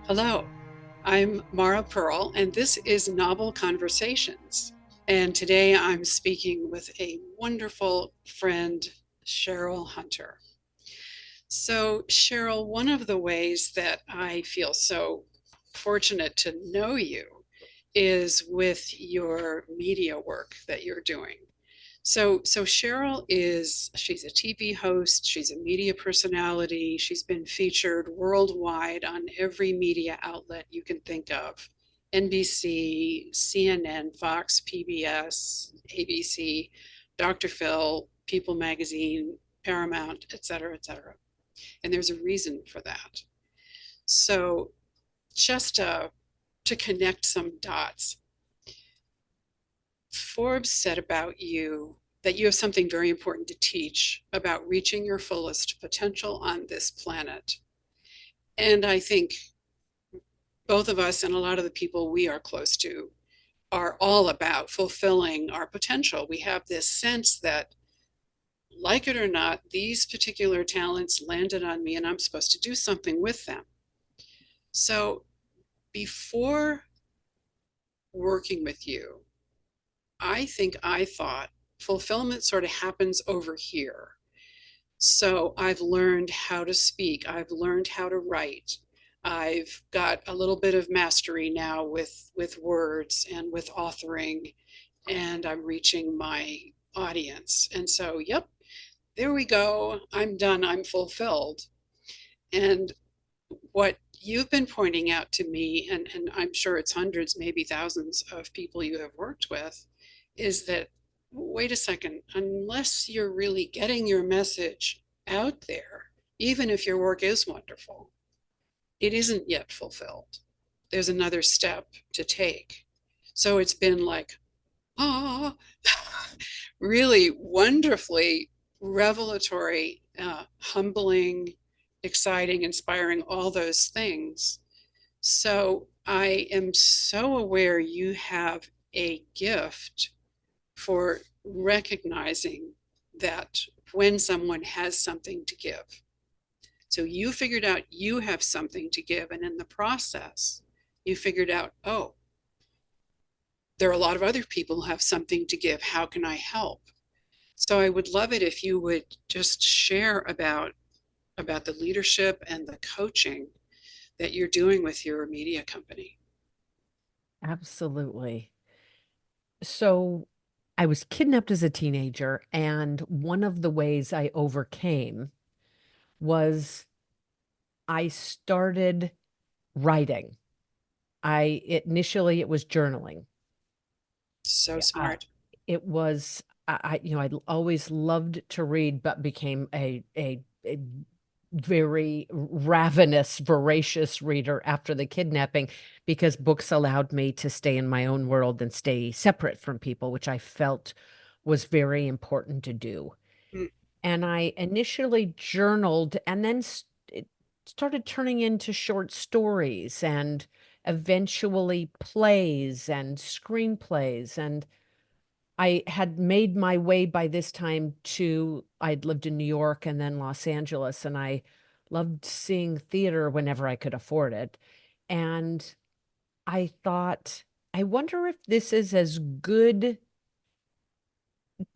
Hello, I'm Mara Purl, and this is Novel Conversations. And today I'm speaking with a wonderful friend, Cheryl Hunter. So, Cheryl, one of the ways that I feel so fortunate to know you is with your media work that you're doing. So she's a TV host, she's a media personality, she's been featured worldwide on every media outlet you can think of. NBC, CNN, Fox, PBS, ABC, Dr. Phil, People Magazine, Paramount, et cetera, et cetera. And there's a reason for that. So just to connect some dots, Forbes said about you that you have something very important to teach about reaching your fullest potential on this planet. And I think both of us and a lot of the people we are close to are all about fulfilling our potential. We have this sense that, like it or not, these particular talents landed on me and I'm supposed to do something with them. So before working with you, I thought fulfillment sort of happens over here. So I've learned how to speak, I've learned how to write. I've got a little bit of mastery now with words and with authoring, and I'm reaching my audience. And so, yep, there we go. I'm done. I'm fulfilled. And what you've been pointing out to me, and I'm sure it's hundreds, maybe thousands of people you have worked with, is that wait a second, unless you're really getting your message out there, even if your work is wonderful, it isn't yet fulfilled. There's another step to take. So it's been like, ah, really wonderfully revelatory, humbling, exciting, inspiring, all those things. So I am so aware you have a gift for recognizing that when someone has something to give. So you figured out you have something to give, and in the process, you figured out, oh, there are a lot of other people who have something to give. How can I help? So I would love it if you would just share about the leadership and the coaching that you're doing with your media company. Absolutely. So I was kidnapped as a teenager, and one of the ways I overcame was I started writing. Initially it was journaling. So Uh, smart. it was I always loved to read, but became a very ravenous, voracious reader after the kidnapping because books allowed me to stay in my own world and stay separate from people, which I felt was very important to do. Mm. And I initially journaled and then it started turning into short stories and eventually plays and screenplays. And I had made my way by this time to I'd lived in New York and then Los Angeles, and I loved seeing theater whenever I could afford it. And I thought, I wonder if this is as good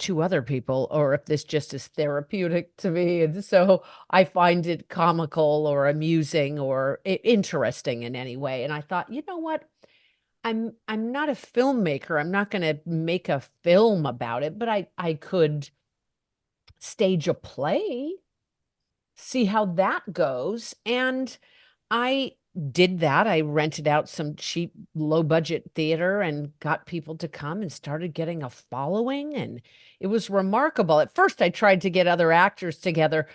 to other people or if this just is therapeutic to me. And so I find it comical or amusing or interesting in any way. And I thought, you know what? I'm not a filmmaker. I'm not going to make a film about it, but I could stage a play, see how that goes. And I did that. I rented out some cheap, low budget theater and got people to come and started getting a following. And it was remarkable. At first, I tried to get other actors together,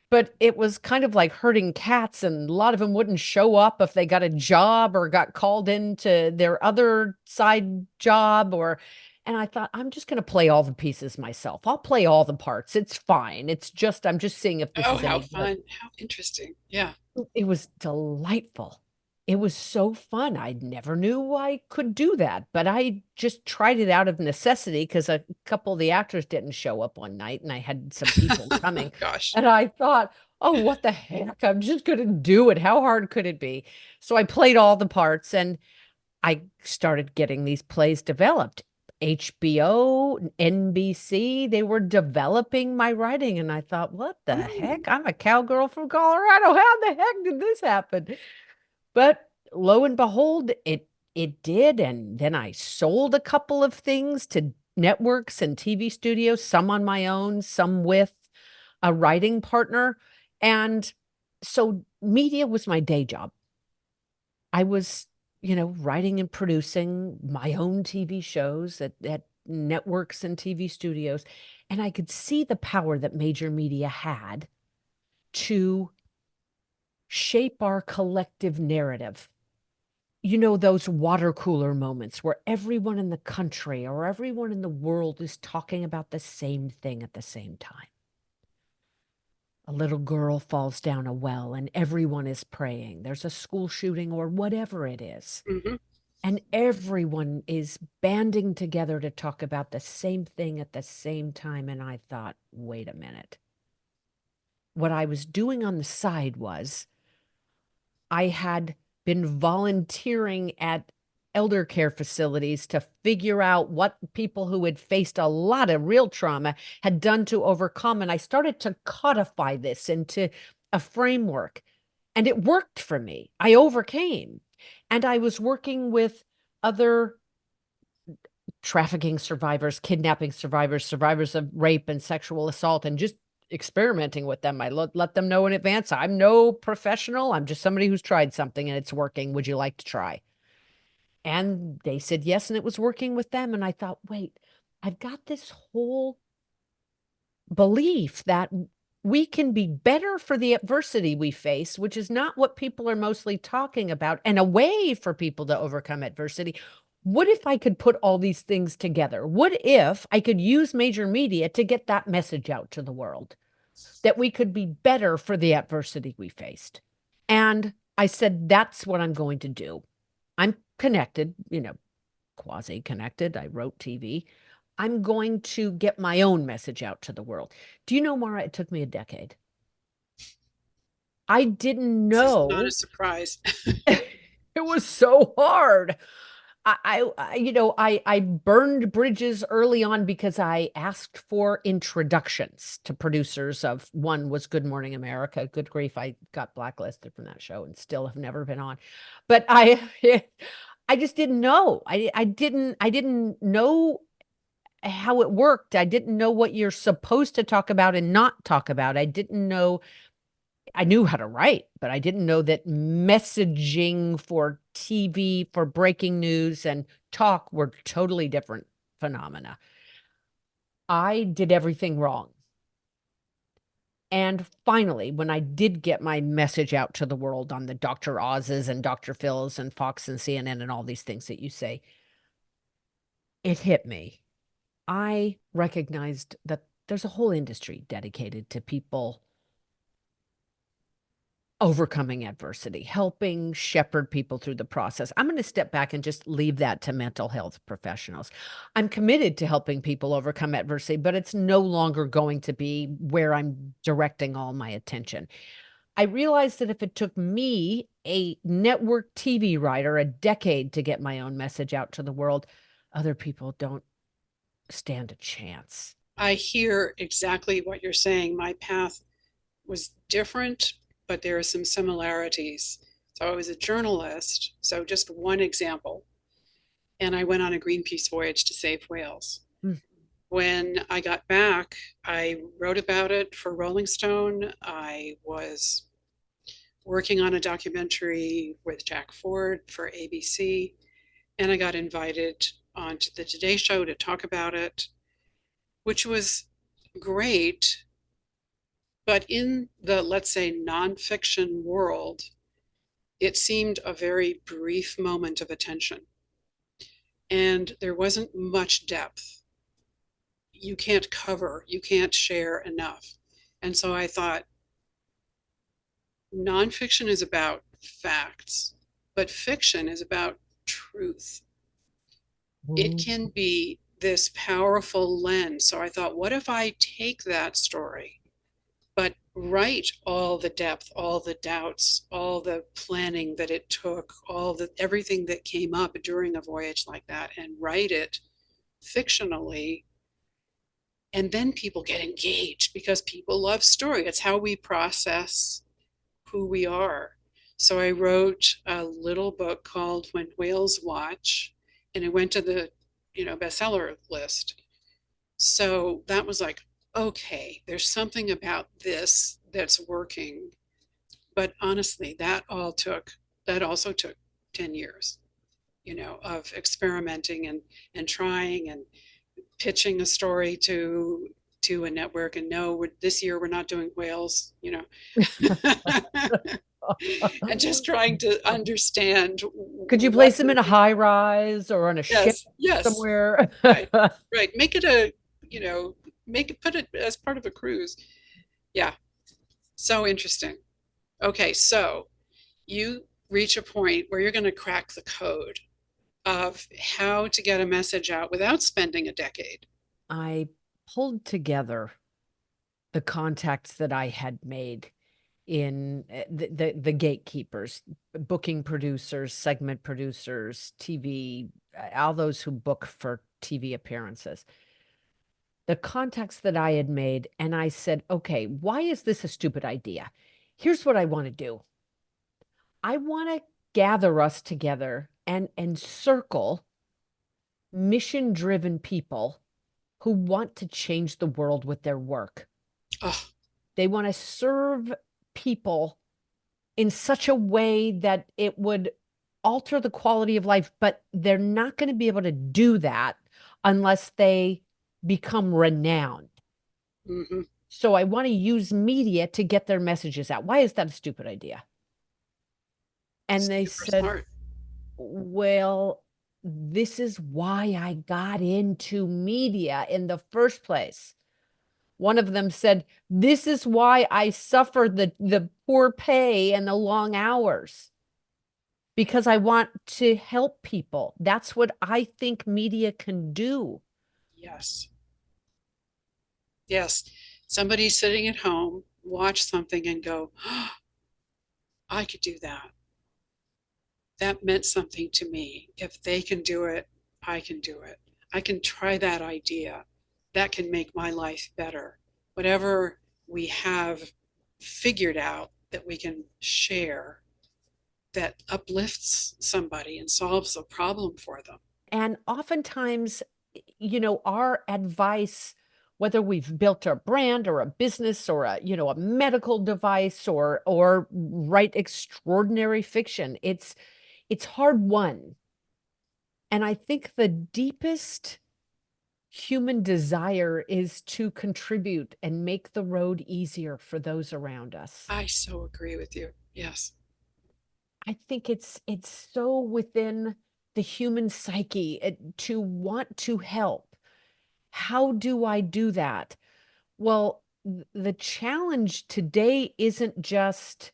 but it was kind of like herding cats, and a lot of them wouldn't show up if they got a job or got called into their other side job or and I thought, I'm just going to play all the pieces myself. I'll play all the parts. It's fine. It's just I'm just seeing if this Oh, is how any good. fun. How interesting. Yeah. It was delightful. It was so fun. I never knew I could do that, but I just tried it out of necessity because a couple of the actors didn't show up one night and I had some people coming. Gosh. And I thought, oh, what the heck? I'm just going to do it. How hard could it be? So I played all the parts and I started getting these plays developed. HBO, NBC, they were developing my writing. And I thought, what the Oh, heck? I'm a cowgirl from Colorado. How the heck did this happen? But lo and behold, it did. And then I sold a couple of things to networks and TV studios, some on my own, some with a writing partner. And so media was my day job. I was, writing and producing my own TV shows at networks and TV studios. And I could see the power that major media had to shape our collective narrative. Those water cooler moments where everyone in the country or everyone in the world is talking about the same thing at the same time. A little girl falls down a well and everyone is praying. There's a school shooting or whatever it is. hmm. And everyone is banding together to talk about the same thing at the same time. And I thought, wait a minute. What I was doing on the side was I had been volunteering at elder care facilities to figure out what people who had faced a lot of real trauma had done to overcome. And I started to codify this into a framework, and it worked for me. I overcame. And I was working with other trafficking survivors, kidnapping survivors, survivors of rape and sexual assault, and just experimenting with them. I let them know in advance, I'm no professional. I'm just somebody who's tried something and it's working. Would you like to try? And they said yes, and it was working with them. And I thought, wait, I've got this whole belief that we can be better for the adversity we face, which is not what people are mostly talking about, and a way for people to overcome adversity. What if I could put all these things together? What if I could use major media to get that message out to the world that we could be better for the adversity we faced? And I said, that's what I'm going to do. I'm connected, quasi connected. I wrote TV. I'm going to get my own message out to the world. Do you know, Mara, it took me a decade. I didn't This is not a know. surprise. It was so hard. I burned bridges early on because I asked for introductions to producers of one was Good Morning America. Good grief, I got blacklisted from that show and still have never been on. But I just didn't know. I didn't know how it worked. I didn't know what you're supposed to talk about and not talk about. I didn't know. I knew how to write, but I didn't know that messaging for TV, for breaking news and talk were totally different phenomena. I did everything wrong. And finally, when I did get my message out to the world on the Dr. Oz's and Dr. Phil's and Fox and CNN and all these things that you say, it hit me. I recognized that there's a whole industry dedicated to people overcoming adversity, helping shepherd people through the process. I'm going to step back and just leave that to mental health professionals. I'm committed to helping people overcome adversity, but it's no longer going to be where I'm directing all my attention. I realized that if it took me, a network TV writer, a decade to get my own message out to the world, other people don't stand a chance. I hear exactly what you're saying. My path was different, but there are some similarities. So I was a journalist. So just one example. And I went on a Greenpeace voyage to save whales. Mm. When I got back, I wrote about it for Rolling Stone. I was working on a documentary with Jack Ford for ABC, and I got invited onto the Today Show to talk about it, which was great. But in the, let's say, nonfiction world, it seemed a very brief moment of attention. And there wasn't much depth. You can't cover, you can't share enough. And so I thought, nonfiction is about facts, but fiction is about truth. It Mm. can be this powerful lens. So I thought, what if I take that story, but write all the depth, all the doubts, all the planning that it took, all the everything that came up during a voyage like that, and write it fictionally. And then people get engaged because people love story. It's how we process who we are. So I wrote a little book called When Whales Watch, and it went to the, bestseller list. So that was like, okay, there's something about this that's working. But honestly, that also took 10 years, of experimenting and trying and pitching a story to a network, and no, this year we're not doing whales, and just trying to understand Could you what place them we're in a doing. high rise or on a ship Yes, yes, somewhere? right, right. Make it you know, put it as part of a cruise. Yeah, so interesting. Okay, so you reach a point where you're going to crack the code of how to get a message out without spending a decade. I pulled together the contacts that I had made in the gatekeepers, booking producers, segment producers, TV, all those who book for TV appearances. The contacts that I had made, and I said, okay, why is this a stupid idea? Here's what I want to do. I want to gather us together and circle mission-driven people who want to change the world with their work. Oh, They want to serve people in such a way that it would alter the quality of life, but they're not going to be able to do that unless they become renowned. mm-hmm. So I want to use media to get their messages out. Why is that a stupid idea? And they Super said, smart. well, this is why I got into media in the first place. One of them said, this is why I suffer the poor pay and the long hours, because I want to help people. That's what I think media can do. Yes, yes. Somebody sitting at home, watch something and go, oh, I could do that. That meant something to me. If they can do it, I can do it. I can try that idea. That can make my life better. Whatever we have figured out that we can share that uplifts somebody and solves a problem for them. And oftentimes, our advice, whether we've built a brand or a business or a medical device or write extraordinary fiction, it's hard won. And I think the deepest human desire is to contribute and make the road easier for those around us. I so agree with you. Yes. I think it's so within the human psyche to want to help. How do I do that? Well, the challenge today isn't just,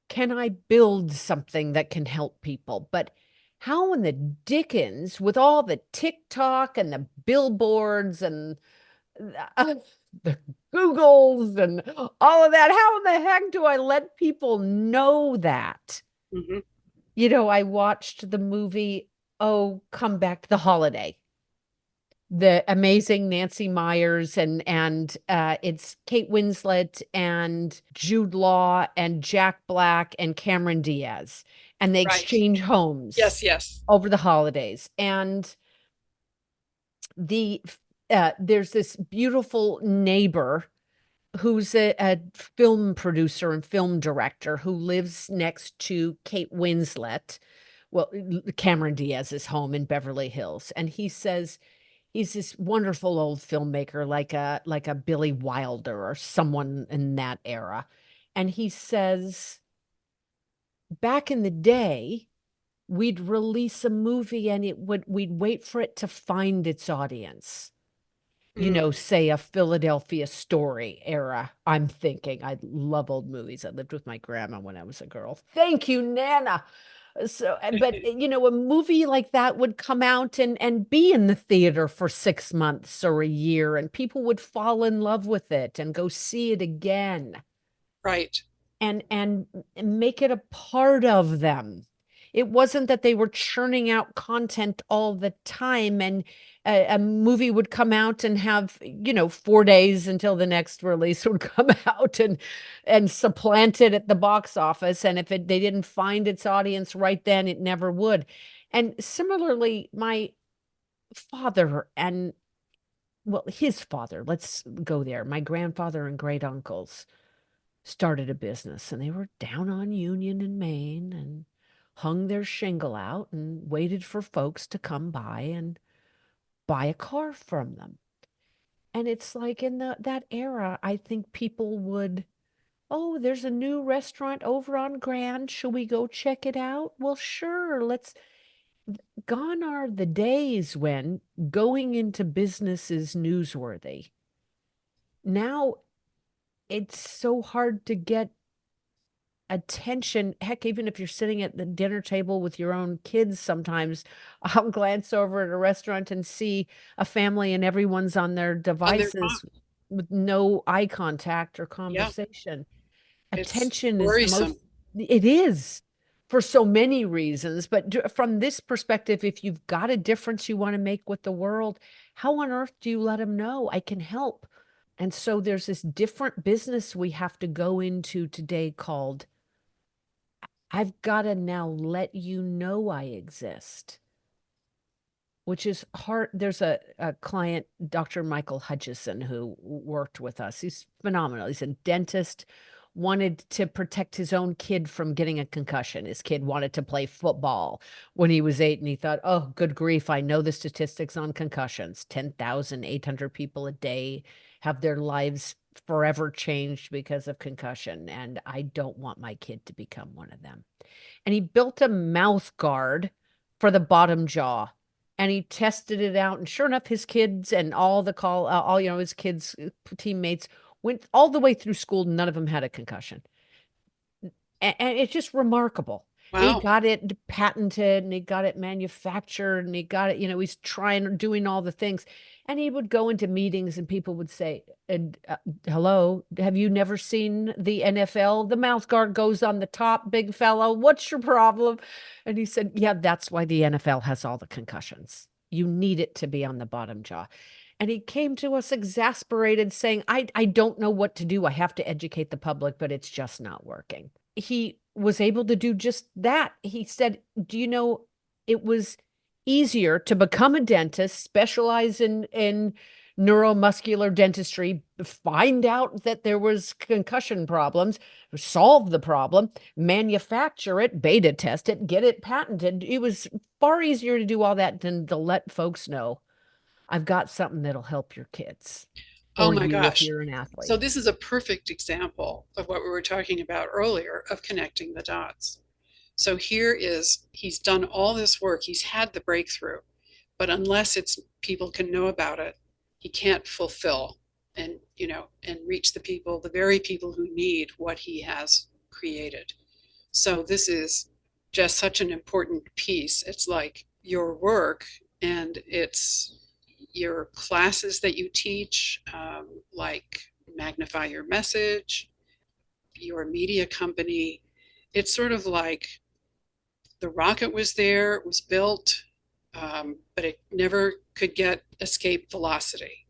can I build something that can help people? But how in the dickens, with all the TikTok and the billboards and uh, the Googles and all of that, how in the heck do I let people know that? Mm-hmm. I watched the movie, Oh, Come Back to the Holiday, the amazing Nancy Meyers, and it's Kate Winslet and Jude Law and Jack Black and Cameron Diaz, and they Right. exchange homes Yes, yes. over the holidays. And there's this beautiful neighbor who's a film producer and film director who lives next to Kate Winslet. Well, Cameron Diaz's home in Beverly Hills. And he says he's this wonderful old filmmaker, like a Billy Wilder or someone in that era. And he says, back in the day, we'd release a movie and we'd wait for it to find its audience. Mm. Say a Philadelphia Story era. I'm thinking, I love old movies. I lived with my grandma when I was a girl. Thank you, Nana. So, but a movie like that would come out and be in the theater for 6 months or a year, and people would fall in love with it and go see it again Right. and make it a part of them. It wasn't that they were churning out content all the time, and a movie would come out and have, 4 days until the next release would come out and supplant it at the box office, and if they didn't find its audience right then, it never would. And similarly, my father and well, his father, let's go there, my grandfather and great uncles started a business, and they were down on Union in Maine and hung their shingle out and waited for folks to come by and buy a car from them. And it's like in that era, I think people would, oh, there's a new restaurant over on Grand. Shall we go check it out? Well, sure. Let's. Gone are the days when going into business is newsworthy. Now it's so hard to get attention. Heck, even if you're sitting at the dinner table with your own kids, sometimes I'll glance over at a restaurant and see a family and everyone's on their On their phone. devices with no eye contact or Yeah. conversation. It's Attention is the worrisome. most, it is for so many reasons. But from this perspective, if you've got a difference you want to make with the world, how on earth do you let them know I can help? And so there's this different business we have to go into today called I've got to now let you know I exist, which is hard. There's a client, Dr. Michael Hutchison, who worked with us. He's phenomenal. He's a dentist, wanted to protect his own kid from getting a concussion. His kid wanted to play football when he was 8, and he thought, oh, good grief, I know the statistics on concussions. 10,800 people a day have their lives forever changed because of concussion, and I don't want my kid to become one of them. And he built a mouth guard for the bottom jaw, and he tested it out, and sure enough, his kids and his kids teammates went all the way through school. None of them had a concussion, and it's just remarkable. And he Wow. got it patented, and he got it manufactured, and he got it, he's doing all the things. And he would go into meetings, and people would say, hello, have you never seen the NFL? The mouth guard goes on the top, big fellow. What's your problem? And he said, yeah, that's why the NFL has all the concussions. You need it to be on the bottom jaw. And he came to us exasperated, saying, I don't know what to do. I have to educate the public, but it's just not working. He was able to do just that. He said, do you know, it was easier to become a dentist, specialize in neuromuscular dentistry, find out that there was concussion problems, solve the problem, manufacture it, beta test it, get it patented. It was far easier to do all that than to let folks know, I've got something that'll help your kids Oh or my you if gosh. you're an So athlete. this is a perfect example of what we were talking about earlier of connecting the dots. So he's done all this work, he's had the breakthrough, but unless it's people can know about it, he can't fulfill and reach the very people who need what he has created. So this is just such an important piece. It's like your work, and it's your classes that you teach, like Magnify Your Message, your media company. It's sort of like the rocket was there, it was built, but it never could get escape velocity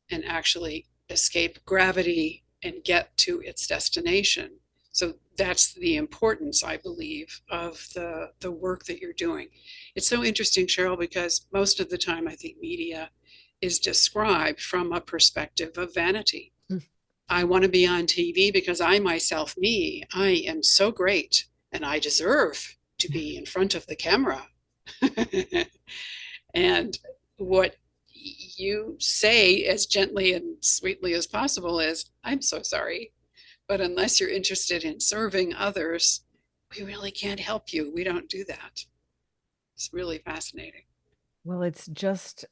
and actually escape gravity and get to its destination. So that's the importance, I believe, of the work that you're doing. It's so interesting, Cheryl, because most of the time I think media is described from a perspective of vanity. Mm. I want to be on TV because I am so great and I deserve to be in front of the camera. And what you say as gently and sweetly as possible is, I'm so sorry, but unless you're interested in serving others, we really can't help you. We don't do that. It's really fascinating. Well, it's just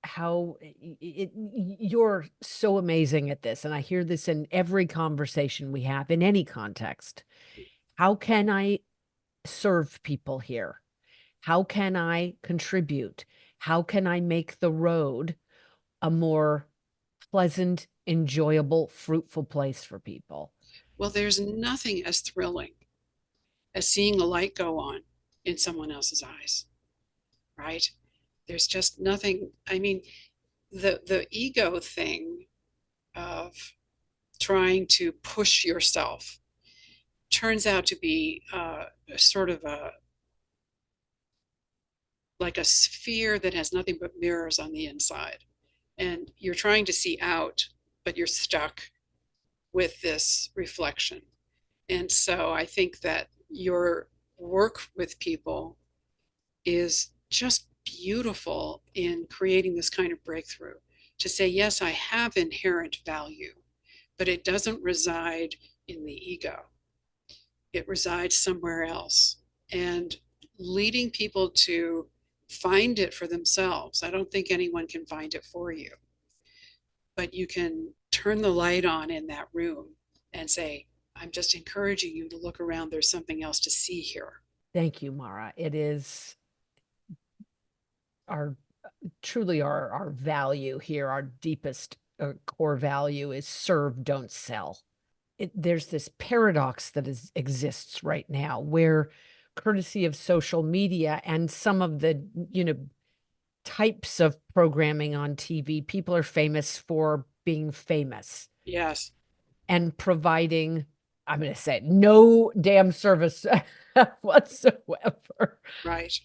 how you're so amazing at this. And I hear this in every conversation we have in any context. How can I serve people here? How can I contribute? How can I make the road a more pleasant, enjoyable, fruitful place for people? Well, there's nothing as thrilling as seeing a light go on in someone else's eyes, right? There's just nothing. I mean, the ego thing of trying to push yourself turns out to be a sort of a like a sphere that has nothing but mirrors on the inside, and you're trying to see out, but you're stuck with this reflection. And so I think that your work with people is just beautiful in creating this kind of breakthrough to say, yes, I have inherent value, but it doesn't reside in the ego, it resides somewhere else. And leading people to find it for themselves. I don't think anyone can find it for you, but you can turn the light on in that room and say, I'm just encouraging you to look around. There's something else to see here. Thank you, Mara. It is our truly our value here, our deepest core value is serve, don't sell. There's this paradox that exists right now where, courtesy of social media and some of the, types of programming on TV, people are famous for being famous Yes, and providing, I'm going to say, no damn service whatsoever. right.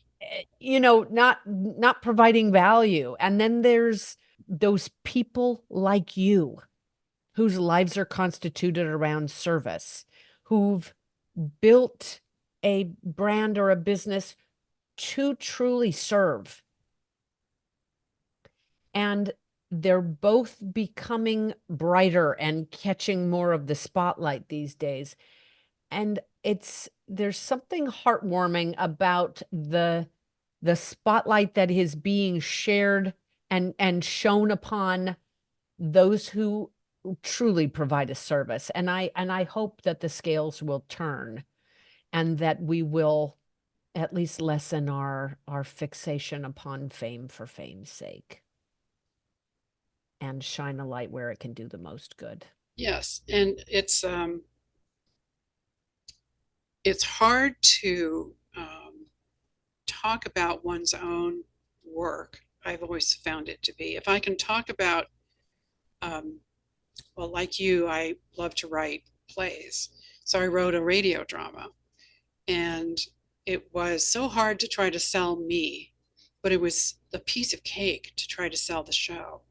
Not providing value. And then there's those people like you whose lives are constituted around service, who've built a brand or a business to truly serve. And they're both becoming brighter and catching more of the spotlight these days. And there's something heartwarming about the spotlight that is being shared and shown upon those who truly provide a service. And I hope that the scales will turn and that we will at least lessen our fixation upon fame for fame's sake and shine a light where it can do the most good. Yes, and it's hard to talk about one's own work. I've always found it to be. If I can talk about, well, like you, I love to write plays. So I wrote a radio drama, and it was so hard to try to sell me, but it was a piece of cake to try to sell the show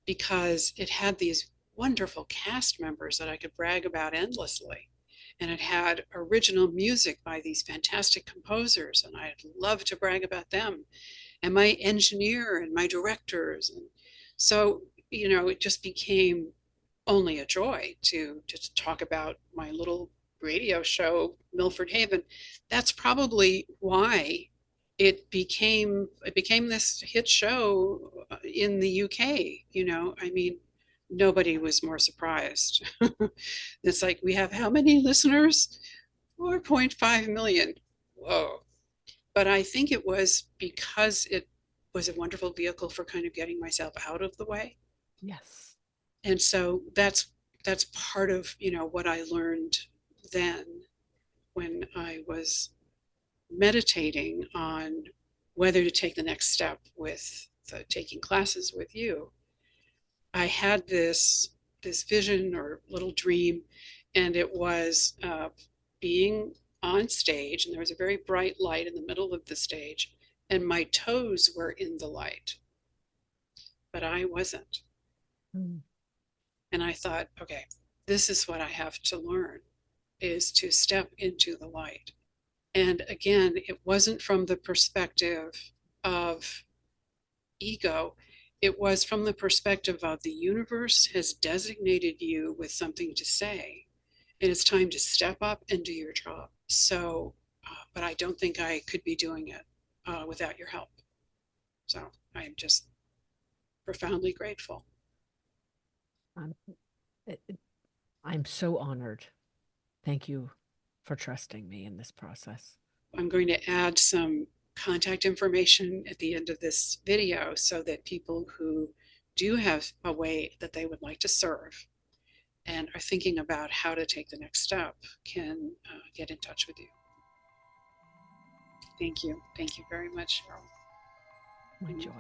because it had these wonderful cast members that I could brag about endlessly. And it had original music by these fantastic composers, and I'd love to brag about them, and my engineer and my directors. And so, it just became only a joy to just talk about my little radio show, Milford Haven. That's probably why it became this hit show in the UK. I mean, nobody was more surprised. It's like, we have how many listeners? 4.5 million. Whoa. But I think it was because it was a wonderful vehicle for kind of getting myself out of the way. Yes. And so that's part of, what I learned then when I was meditating on whether to take the next step with taking classes with you. I had this vision or little dream, and it was being on stage, and there was a very bright light in the middle of the stage, and my toes were in the light, but I wasn't. Mm. And I thought, okay, this is what I have to learn, is to step into the light. And again, it wasn't from the perspective of ego. It was from the perspective of the universe has designated you with something to say, and it's time to step up and do your job. So, but I don't think I could be doing it without your help. So I am just profoundly grateful. I'm, I'm so honored. Thank you for trusting me in this process. I'm going to add some contact information at the end of this video so that people who do have a way that they would like to serve and are thinking about how to take the next step can get in touch with you. Thank you. Thank you very much, Cheryl. My joy.